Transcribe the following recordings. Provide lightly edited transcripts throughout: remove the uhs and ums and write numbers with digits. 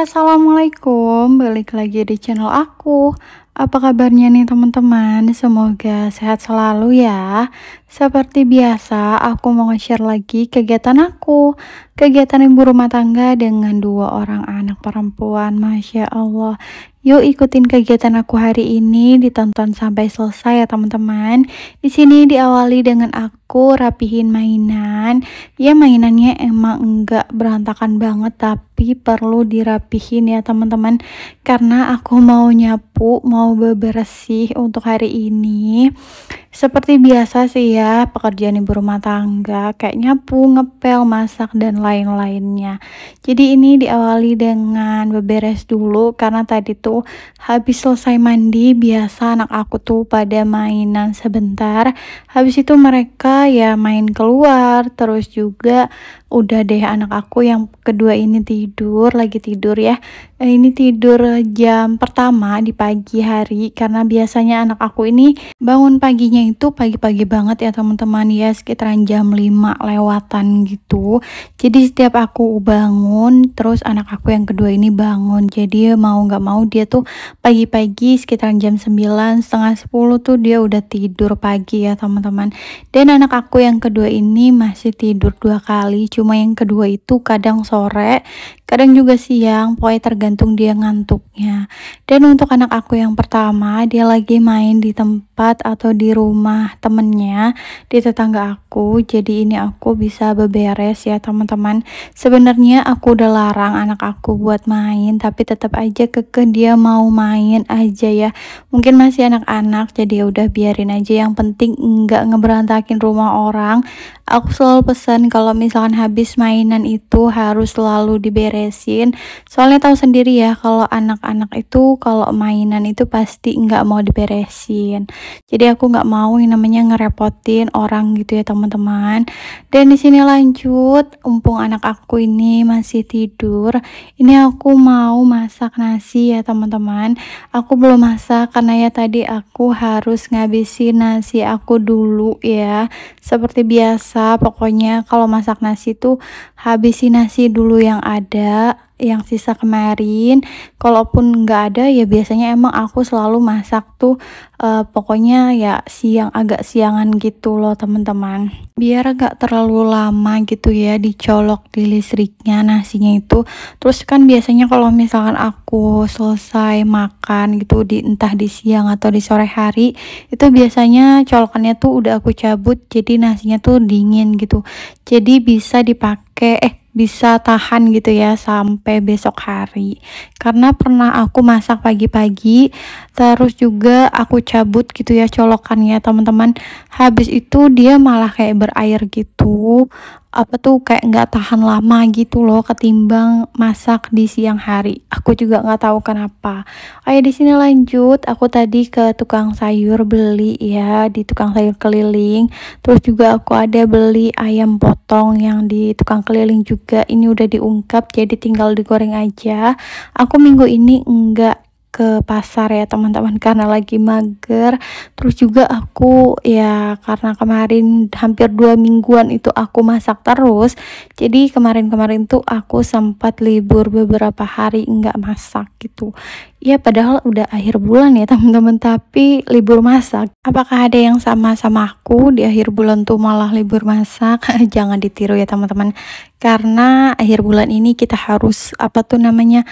Assalamualaikum, balik lagi di channel aku. Apa kabarnya nih teman-teman? Semoga sehat selalu ya. Seperti biasa, aku mau nge-share lagi kegiatan aku. Kegiatan ibu rumah tangga dengan dua orang anak perempuan, Masya Allah. Yuk ikutin kegiatan aku hari ini, ditonton sampai selesai ya teman-teman. Di sini diawali dengan aku rapihin mainan. Ya mainannya emang enggak berantakan banget, tapi perlu dirapihin ya teman-teman, karena aku mau nyapu, mau bebersih untuk hari ini. Seperti biasa sih ya, pekerjaan ibu rumah tangga kayak nyapu, ngepel, masak, dan lain-lainnya. Jadi ini diawali dengan beberes dulu, karena tadi tuh habis selesai mandi, biasa anak aku tuh pada mainan sebentar. Habis itu mereka ya main keluar, terus juga udah deh anak aku yang kedua ini tidur, lagi tidur ya. Ini tidur jam pertama di pagi hari, karena biasanya anak aku ini bangun paginya itu pagi-pagi banget ya teman-teman ya, sekitaran jam 5 lewatan gitu. Jadi setiap aku bangun, terus anak aku yang kedua ini bangun. Jadi mau nggak mau dia tuh pagi-pagi sekitaran jam 9, setengah 10 tuh dia udah tidur pagi ya teman-teman. Dan anak aku yang kedua ini masih tidur 2 kali, cuma yang kedua itu kadang sore, kadang juga siang, pokoknya tergantung dia ngantuknya. Dan untuk anak aku yang pertama, dia lagi main di tempat atau di rumah temennya, di tetangga aku. Jadi ini aku bisa beberes ya teman-teman. Sebenarnya aku udah larang anak aku buat main, tapi tetap aja kekeh dia mau main aja ya. Mungkin masih anak-anak, jadi ya udah biarin aja, yang penting enggak ngeberantakin rumah orang. Aku selalu pesan kalau misalkan habis mainan itu harus selalu diberesin. Soalnya tahu sendiri ya, kalau anak-anak itu kalau mainan itu pasti nggak mau diberesin. Jadi aku nggak mau yang namanya ngerepotin orang gitu ya teman-teman. Dan di sini lanjut, mumpung anak aku ini masih tidur, ini aku mau masak nasi ya teman-teman. Aku belum masak karena ya tadi aku harus ngabisin nasi aku dulu ya. Seperti biasa, pokoknya kalau masak nasi tuh habisin nasi dulu yang ada, yang sisa kemarin. Kalaupun nggak ada ya biasanya emang aku selalu masak tuh pokoknya ya siang, agak siangan gitu loh teman-teman, biar gak terlalu lama gitu ya dicolok di listriknya nasinya itu. Terus kan biasanya kalau misalkan aku selesai makan gitu entah di siang atau di sore hari, itu biasanya colokannya tuh udah aku cabut, jadi nasinya tuh dingin gitu, jadi bisa dipakai bisa tahan gitu ya sampai besok hari. Karena pernah aku masak pagi-pagi, terus juga aku cabut gitu ya colokannya teman-teman, habis itu dia malah kayak berair gitu, apa tuh kayak nggak tahan lama gitu loh ketimbang masak di siang hari. Aku juga nggak tahu kenapa. Ayo di sini lanjut, aku tadi ke tukang sayur beli ya, di tukang sayur keliling. Terus juga aku ada beli ayam potong yang di tukang keliling juga, ini udah diungkap jadi tinggal digoreng aja. Aku minggu ini enggak ke pasar ya teman-teman karena lagi mager. Terus juga aku ya karena kemarin hampir 2 mingguan itu aku masak terus, jadi kemarin-kemarin tuh aku sempat libur beberapa hari enggak masak gitu ya, padahal udah akhir bulan ya teman-teman, tapi libur masak. Apakah ada yang sama aku di akhir bulan tuh malah libur masak? Jangan ditiru ya teman-teman, karena akhir bulan ini kita harus apa tuh namanya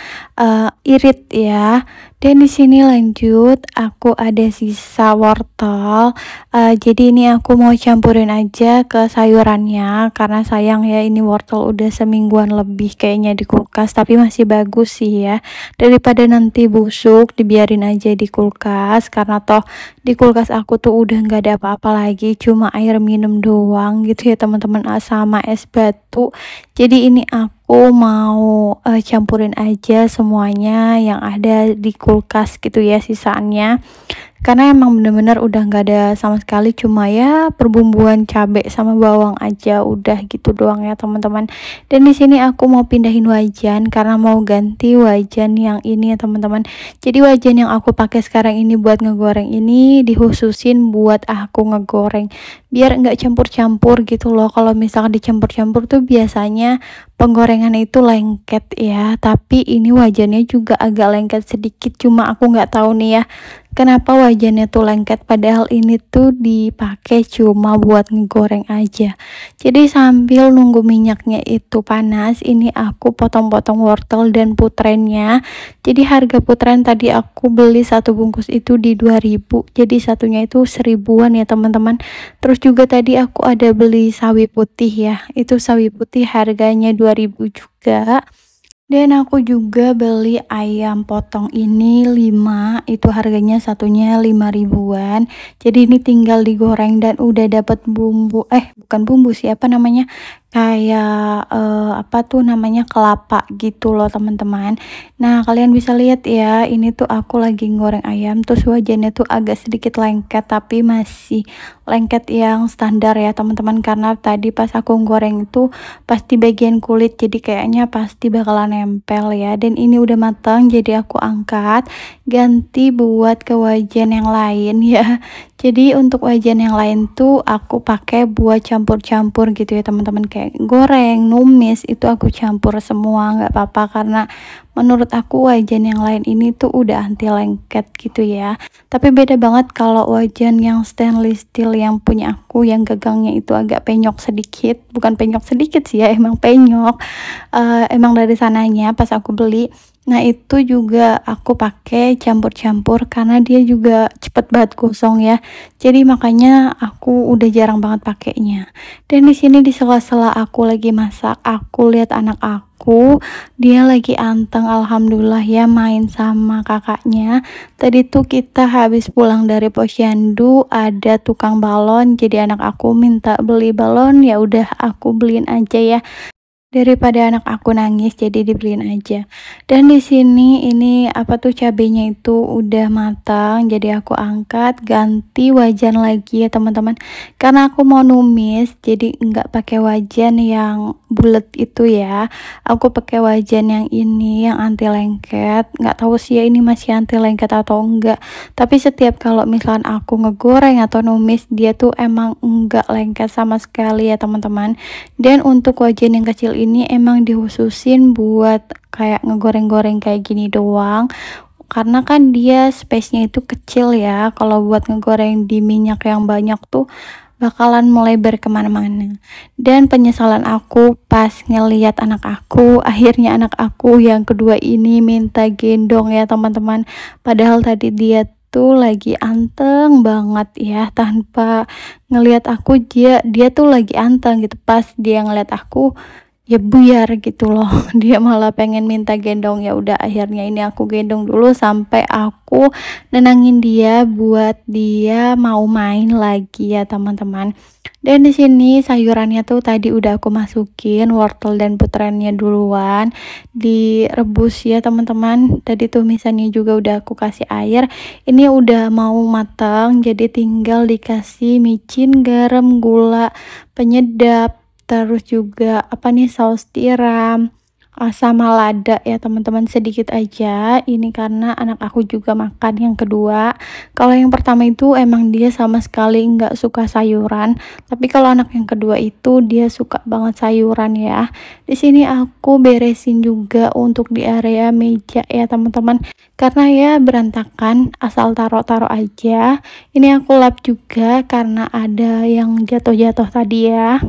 irit ya. Dan di sini lanjut, aku ada sisa wortel. Jadi ini aku mau campurin aja ke sayurannya, karena sayang ya ini wortel udah semingguan lebih kayaknya di kulkas, tapi masih bagus sih ya. Daripada nanti busuk, dibiarin aja di kulkas, karena toh di kulkas aku tuh udah nggak ada apa-apa lagi, cuma air minum doang gitu ya teman-teman, sama es batu. Jadi ini aku mau campurin aja semuanya yang ada di kulkas gitu ya, sisanya. karena emang bener-bener udah nggak ada sama sekali, cuma ya perbumbuan cabai sama bawang aja, udah gitu doang ya teman-teman. Dan di sini aku mau pindahin wajan karena mau ganti wajan yang ini ya teman-teman. Jadi wajan yang aku pakai sekarang ini buat ngegoreng ini dikhususin buat aku ngegoreng, biar nggak campur-campur gitu loh. Kalau misalkan dicampur-campur tuh biasanya penggorengan itu lengket ya, tapi ini wajannya juga agak lengket sedikit, cuma aku nggak tahu nih ya kenapa wajannya tuh lengket, padahal ini tuh dipakai cuma buat ngegoreng aja. Jadi sambil nunggu minyaknya itu panas, ini aku potong-potong wortel dan putrennya. Jadi harga putren tadi aku beli satu bungkus itu di 2000, jadi satunya itu 1000-an ya teman-teman. Terus juga tadi aku ada beli sawi putih ya, itu sawi putih harganya 2000 juga. Dan aku juga beli ayam potong ini 5, itu harganya satunya 5 ribuan. Jadi ini tinggal digoreng dan udah dapat bumbu, bukan bumbu sih, apa namanya, kayak apa tuh namanya, kelapa gitu loh teman-teman. Nah kalian bisa lihat ya, ini tuh aku lagi goreng ayam, terus wajannya tuh agak sedikit lengket, tapi masih lengket yang standar ya teman-teman, karena tadi pas aku goreng itu pasti bagian kulit, jadi kayaknya pasti bakalan nempel ya. Dan ini udah matang, jadi aku angkat ganti buat ke wajan yang lain ya. Jadi untuk wajan yang lain tuh aku pakai buat campur-campur gitu ya teman-teman, kayak goreng, numis itu aku campur semua, nggak apa-apa, karena menurut aku wajan yang lain ini tuh udah anti lengket gitu ya. Tapi beda banget kalau wajan yang stainless steel yang punya aku, yang gagangnya itu agak penyok sedikit, bukan penyok sedikit sih ya, emang penyok. Emang dari sananya pas aku beli. Nah itu juga aku pakai campur-campur karena dia juga cepet banget gosong ya. Jadi makanya aku udah jarang banget pakainya. Dan di sini di sela-sela aku lagi masak, aku lihat anak aku, dia lagi anteng alhamdulillah ya, main sama kakaknya. Tadi tuh kita habis pulang dari posyandu, ada tukang balon, jadi anak aku minta beli balon, ya udah aku beliin aja ya, daripada anak aku nangis, jadi dibeliin aja. Dan di sini ini apa tuh, cabenya itu udah matang, jadi aku angkat ganti wajan lagi ya teman-teman, karena aku mau numis jadi nggak pakai wajan yang bulat itu ya, aku pakai wajan yang ini yang anti lengket. Nggak tahu sih ya ini masih anti lengket atau enggak, tapi setiap kalau misalkan aku ngegoreng atau numis dia tuh emang enggak lengket sama sekali ya teman-teman. Dan untuk wajan yang kecil ini emang dikhususin buat kayak ngegoreng-goreng kayak gini doang, karena kan dia space-nya itu kecil ya. Kalau buat ngegoreng di minyak yang banyak tuh bakalan melebar kemana-mana. Dan penyesalan aku pas ngeliat anak aku, akhirnya anak aku yang kedua ini minta gendong ya teman-teman, padahal tadi dia tuh lagi anteng banget ya, tanpa ngelihat aku, dia tuh lagi anteng gitu, pas dia ngeliat aku ya buyar gitu loh. Dia malah pengen minta gendong, ya udah akhirnya ini aku gendong dulu sampai aku nenangin dia buat dia mau main lagi ya teman-teman. Dan di sini sayurannya tuh tadi udah aku masukin, wortel dan putrennya duluan direbus ya teman-teman. Tadi tuh misalnya juga udah aku kasih air, ini udah mau matang, jadi tinggal dikasih micin, garam, gula, penyedap, terus juga apa nih, saus tiram, sama lada ya teman-teman, sedikit aja. Ini karena anak aku juga makan yang kedua. Kalau yang pertama itu emang dia sama sekali nggak suka sayuran, tapi kalau anak yang kedua itu dia suka banget sayuran ya. Di sini aku beresin juga untuk di area meja ya teman-teman, karena ya berantakan, asal taruh-taruh aja. Ini aku lap juga karena ada yang jatuh-jatuh tadi ya,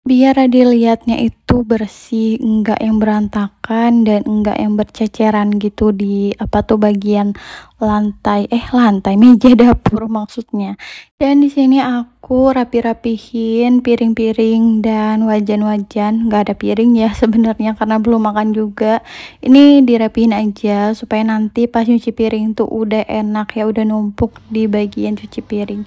biar dilihatnya itu bersih, enggak yang berantakan dan enggak yang berceceran gitu di apa tuh bagian lantai meja dapur maksudnya. Dan di sini aku rapi-rapihin piring-piring dan wajan-wajan. Nggak ada piring ya sebenarnya karena belum makan juga. Ini dirapihin aja supaya nanti pas nyuci piring tuh udah enak ya, udah numpuk di bagian cuci piring.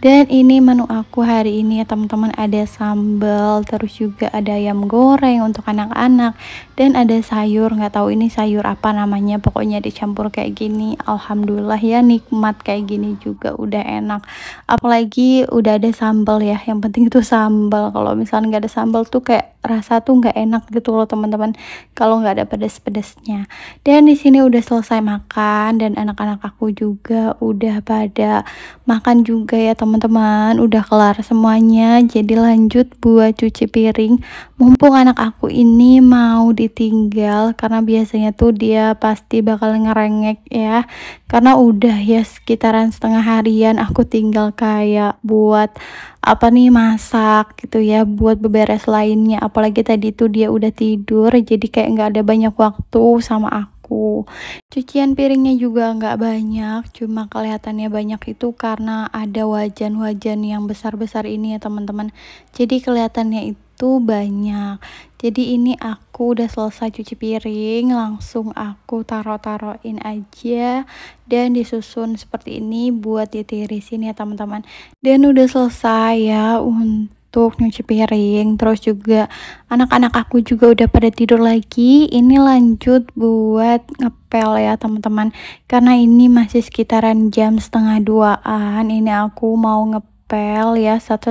Dan ini menu aku hari ini ya teman-teman, ada sambal, terus juga ada ayam goreng, goreng untuk anak-anak. Dan ada sayur, nggak tahu ini sayur apa namanya, pokoknya dicampur kayak gini. Alhamdulillah ya, nikmat kayak gini juga udah enak. Apalagi udah ada sambal ya, yang penting itu sambal. Kalau misalnya nggak ada sambal tuh kayak rasa tuh nggak enak gitu loh teman-teman, kalau nggak ada pedas-pedasnya. Dan di sini udah selesai makan dan anak-anak aku juga udah pada makan juga ya teman-teman, udah kelar semuanya. Jadi lanjut buat cuci piring, mumpung anak aku ini mau ditinggal, karena biasanya tuh dia pasti bakal ngerengek ya, karena udah ya sekitaran setengah harian aku tinggal kayak buat apa nih, masak gitu ya, buat beberes lainnya. Apalagi tadi tuh dia udah tidur, jadi kayak nggak ada banyak waktu sama aku. Cucian piringnya juga nggak banyak, cuma kelihatannya banyak itu karena ada wajan-wajan yang besar-besar ini ya teman-teman, jadi kelihatannya itu banyak. Jadi ini aku udah selesai cuci piring, langsung aku taruh-taruhin aja dan disusun seperti ini buat ditirisin ya teman-teman. Dan udah selesai ya untuk nyuci piring, terus juga anak-anak aku juga udah pada tidur lagi. Ini lanjut buat ngepel ya teman-teman, karena ini masih sekitaran jam setengah 2-an. Ini aku mau ngepel ya, sat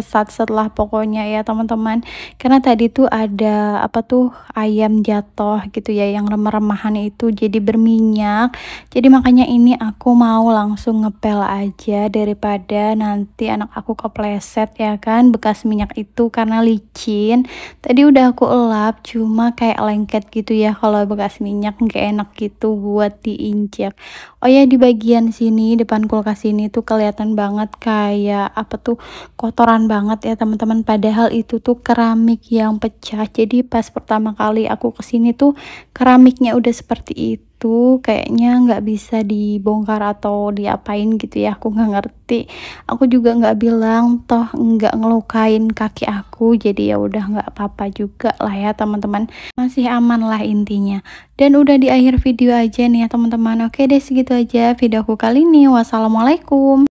lah pokoknya ya teman-teman, karena tadi tuh ada apa tuh, ayam jatuh gitu ya, yang remah-remahan itu jadi berminyak. Jadi makanya ini aku mau langsung ngepel aja daripada nanti anak aku kepleset ya kan, bekas minyak itu karena licin. Tadi udah aku elap, cuma kayak lengket gitu ya, kalau bekas minyak nggak enak gitu buat diinjak. Oh ya, di bagian sini depan kulkas ini tuh kelihatan banget kayak apa tuh, kotoran banget ya teman-teman, padahal itu tuh keramik yang pecah. Jadi pas pertama kali aku kesini tuh keramiknya udah seperti itu, kayaknya nggak bisa dibongkar atau diapain gitu ya, aku nggak ngerti. Aku juga nggak bilang, toh nggak ngelukain kaki aku, jadi ya udah nggak apa-apa juga lah ya teman-teman, masih aman lah intinya. Dan udah di akhir video aja nih ya teman-teman. Oke deh, segitu aja video aku kali ini. Wassalamualaikum.